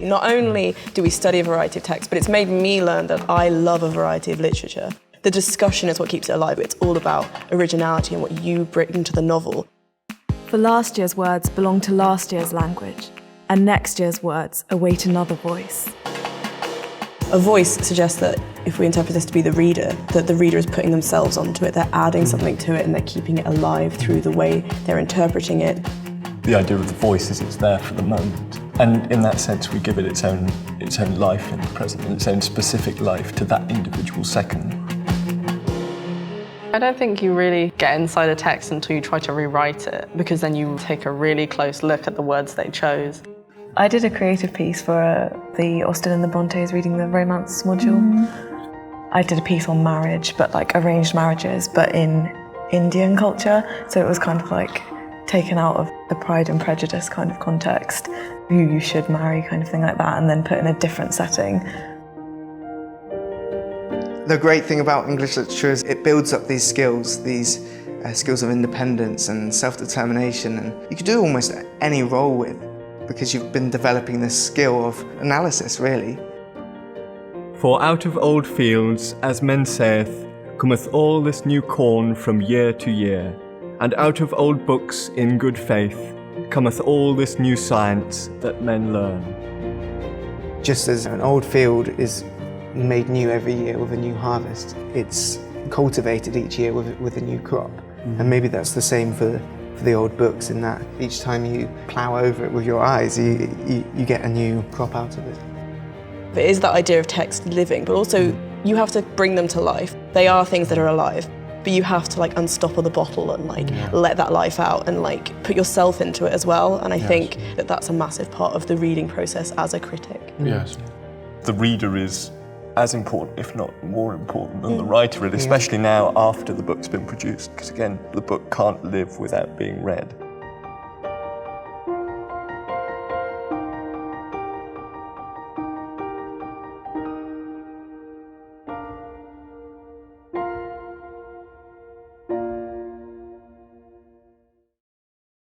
Not only do we study a variety of texts, but it's made me learn that I love a variety of literature. The discussion is what keeps it alive. It's all about originality and what you bring to the novel. For last year's words belong to last year's language, and next year's words await another voice. A voice suggests that if we interpret this to be the reader, that the reader is putting themselves onto it, they're adding something to it and they're keeping it alive through the way they're interpreting it. The idea of the voice is it's there for the moment. And in that sense, we give it its own life in the present, and its own specific life to that individual second. I don't think you really get inside a text until you try to rewrite it, because then you take a really close look at the words they chose. I did a creative piece for the Austen and the Brontes reading the romance module. I did a piece on marriage, but like arranged marriages, but in Indian culture. So it was kind of like taken out of the Pride and Prejudice kind of context, who you should marry kind of thing like that, and then put in a different setting. The great thing about English literature is it builds up these skills of independence and self-determination, and you could do almost any role with, because you've been developing this skill of analysis, really. For out of old fields, as men saith, cometh all this new corn from year to year, and out of old books in good faith cometh all this new science that men learn. Just as an old field is made new every year with a new harvest, it's cultivated each year with a new crop. And maybe that's the same for the old books, in that each time you plough over it with your eyes, you get a new crop out of it. It is that idea of text living, but also you have to bring them to life. They are things that are alive, but you have to like unstopper the bottle and let that life out and like put yourself into it as well. And I think that that's a massive part of the reading process as a critic. Yes. The reader is as important, if not more important, than the writer, especially now after the book's been produced, because again, the book can't live without being read.